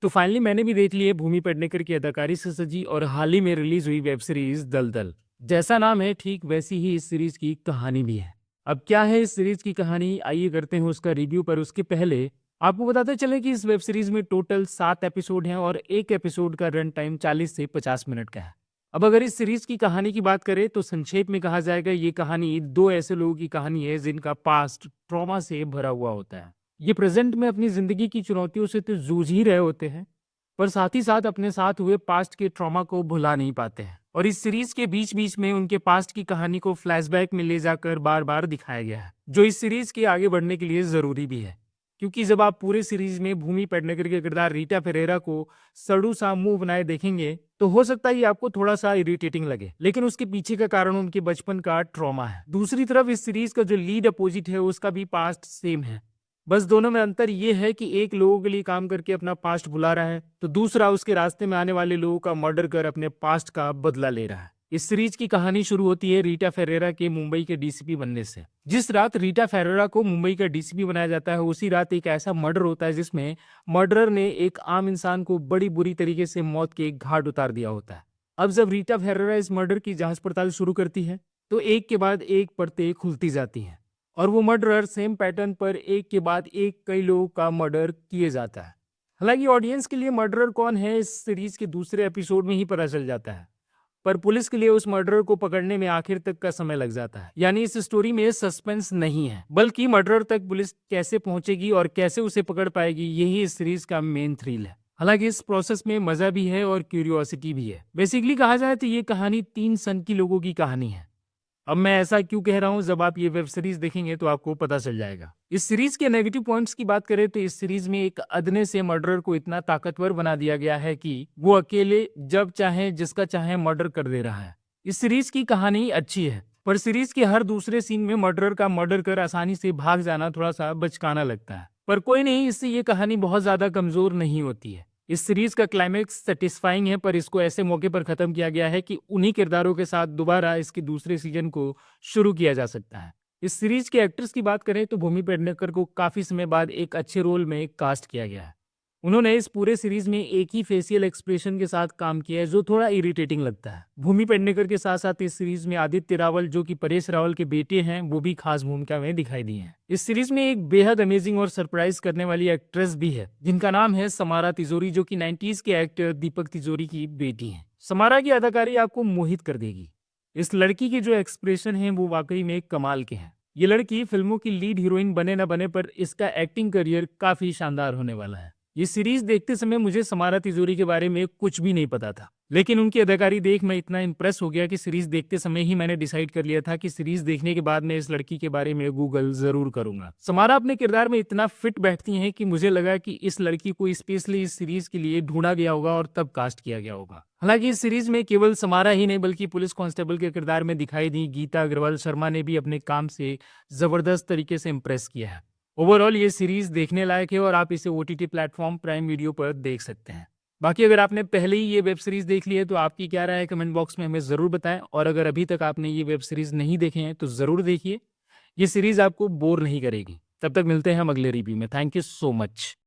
तो फाइनली मैंने भी देख ली है भूमि पेडनेकर की अदाकारी से सजी और हाल ही में रिलीज हुई वेब सीरीज दलदल। जैसा नाम है ठीक वैसी ही इस सीरीज की कहानी भी है। अब क्या है इस सीरीज की कहानी, आइए करते हैं उसका रिव्यू। पर उसके पहले आपको बताते चले कि इस वेब सीरीज में टोटल 7 एपिसोड हैं और एक एपिसोड का रन टाइम 40 से 50 मिनट का है। अब अगर इस सीरीज की कहानी की बात करें तो संक्षेप में कहा जाएगा ये कहानी दो ऐसे लोगों की कहानी है जिनका पास्ट ट्रॉमा से भरा हुआ होता है। ये प्रेजेंट में अपनी जिंदगी की चुनौतियों से तो जूझ ही रहे होते हैं, पर साथ ही साथ अपने साथ हुए पास्ट के ट्रॉमा को भुला नहीं पाते हैं। और इस सीरीज के बीच बीच में उनके पास्ट की कहानी को फ्लैशबैक में ले जाकर बार बार दिखाया गया है, जो इस सीरीज के आगे बढ़ने के लिए जरूरी भी है। क्योंकि जब आप पूरे सीरीज में भूमि पेडनेकर के किरदार रीटा फेरेरा को सड़ू सा मुंह बनाए देखेंगे तो हो सकता है ये आपको थोड़ा सा इरिटेटिंग लगे, लेकिन उसके पीछे का कारण उनके बचपन का ट्रॉमा है। दूसरी तरफ इस सीरीज का जो लीड अपोजिट है उसका भी पास्ट सेम है, बस दोनों में अंतर ये है कि एक लोगों के लिए काम करके अपना पास्ट भुला रहा है तो दूसरा उसके रास्ते में आने वाले लोगों का मर्डर कर अपने पास्ट का बदला ले रहा है। इस सीरीज की कहानी शुरू होती है रीटा फेरेरा के मुंबई के डीसीपी बनने से। जिस रात रीटा फेरेरा को मुंबई का डीसीपी बनाया जाता है उसी रात एक ऐसा मर्डर होता है जिसमें मर्डरर ने एक आम इंसान को बड़ी बुरी तरीके से मौत के घाट उतार दिया होता है। अब जब रीटा फेरेरा इस मर्डर की जांच पड़ताल शुरू करती है तो एक के बाद एक परतें खुलती जाती हैं और वो मर्डरर सेम पैटर्न पर एक के बाद एक कई लोगों का मर्डर किए जाता है। हालांकि ऑडियंस के लिए मर्डरर कौन है इस सीरीज के दूसरे एपिसोड में ही पता चल जाता है, पर पुलिस के लिए उस मर्डरर को पकड़ने में आखिर तक का समय लग जाता है। यानी इस स्टोरी में सस्पेंस नहीं है, बल्कि मर्डरर तक पुलिस कैसे पहुंचेगी और कैसे उसे पकड़ पाएगी यही इस सीरीज का मेन थ्रिल है। हालांकि इस प्रोसेस में मजा भी है और क्यूरियोसिटी भी है। बेसिकली कहा जाए तो ये कहानी 3 सन की लोगों की कहानी है। अब मैं ऐसा क्यों कह रहा हूं, जब आप ये वेब सीरीज देखेंगे तो आपको पता चल जाएगा। इस सीरीज के नेगेटिव पॉइंट्स की बात करें तो इस सीरीज में एक अदने से मर्डरर को इतना ताकतवर बना दिया गया है कि वो अकेले जब चाहे जिसका चाहे मर्डर कर दे रहा है। इस सीरीज की कहानी अच्छी है, पर सीरीज के हर दूसरे सीन में मर्डरर का मर्डर कर आसानी से भाग जाना थोड़ा सा बचकाना लगता है। पर कोई नहीं, इससे ये कहानी बहुत ज्यादा कमजोर नहीं होती है। इस सीरीज का क्लाइमेक्स सेटिस्फाइंग है, पर इसको ऐसे मौके पर खत्म किया गया है कि उन्हीं किरदारों के साथ दोबारा इसके दूसरे सीजन को शुरू किया जा सकता है। इस सीरीज के एक्टर्स की बात करें तो भूमि पेडनेकर को काफी समय बाद एक अच्छे रोल में कास्ट किया गया है। उन्होंने इस पूरे सीरीज में एक ही फेशियल एक्सप्रेशन के साथ काम किया है जो थोड़ा इरिटेटिंग लगता है। भूमि पेडनेकर के साथ साथ इस सीरीज में आदित्य रावल जो कि परेश रावल के बेटे हैं वो भी खास भूमिका में दिखाई दिए हैं। इस सीरीज में एक बेहद अमेजिंग और सरप्राइज करने वाली एक्ट्रेस भी है जिनका नाम है समारा तिजोरी, जो कि 90s के एक्टर दीपक तिजोरी की बेटी है। समारा की अदाकारी आपको मोहित कर देगी। इस लड़की के जो एक्सप्रेशन हैं वो वाकई में कमाल के हैं। ये लड़की फिल्मों की लीड हीरोइन बने न बने पर इसका एक्टिंग करियर काफी शानदार होने वाला है। ये सीरीज देखते समय मुझे समारा तिजोरी के बारे में कुछ भी नहीं पता था, लेकिन उनकी अदाकारी देख मैं इतना इंप्रेस हो गया कि सीरीज देखते समय ही मैंने डिसाइड कर लिया था कि सीरीज देखने के बाद मैं इस लड़की के बारे में गूगल जरूर करूंगा। समारा अपने किरदार में इतना फिट बैठती हैं कि मुझे लगा कि इस लड़की को स्पेशली इस सीरीज के लिए ढूंढा गया होगा और तब कास्ट किया गया होगा। हालांकि इस सीरीज में केवल समारा ही नहीं बल्कि पुलिस कांस्टेबल के किरदार में दिखाई दी गीता अग्रवाल शर्मा ने भी अपने काम से जबरदस्त तरीके से इम्प्रेस किया है। ओवरऑल ये सीरीज देखने लायक है और आप इसे ओटीटी प्लेटफॉर्म प्राइम वीडियो पर देख सकते हैं। बाकी अगर आपने पहले ही ये वेब सीरीज देख ली है तो आपकी क्या राय है कमेंट बॉक्स में हमें जरूर बताएं, और अगर अभी तक आपने ये वेब सीरीज नहीं देखे हैं तो जरूर देखिए। ये सीरीज आपको बोर नहीं करेगी। तब तक मिलते हैं हम अगले रिव्यू में। Thank you so much.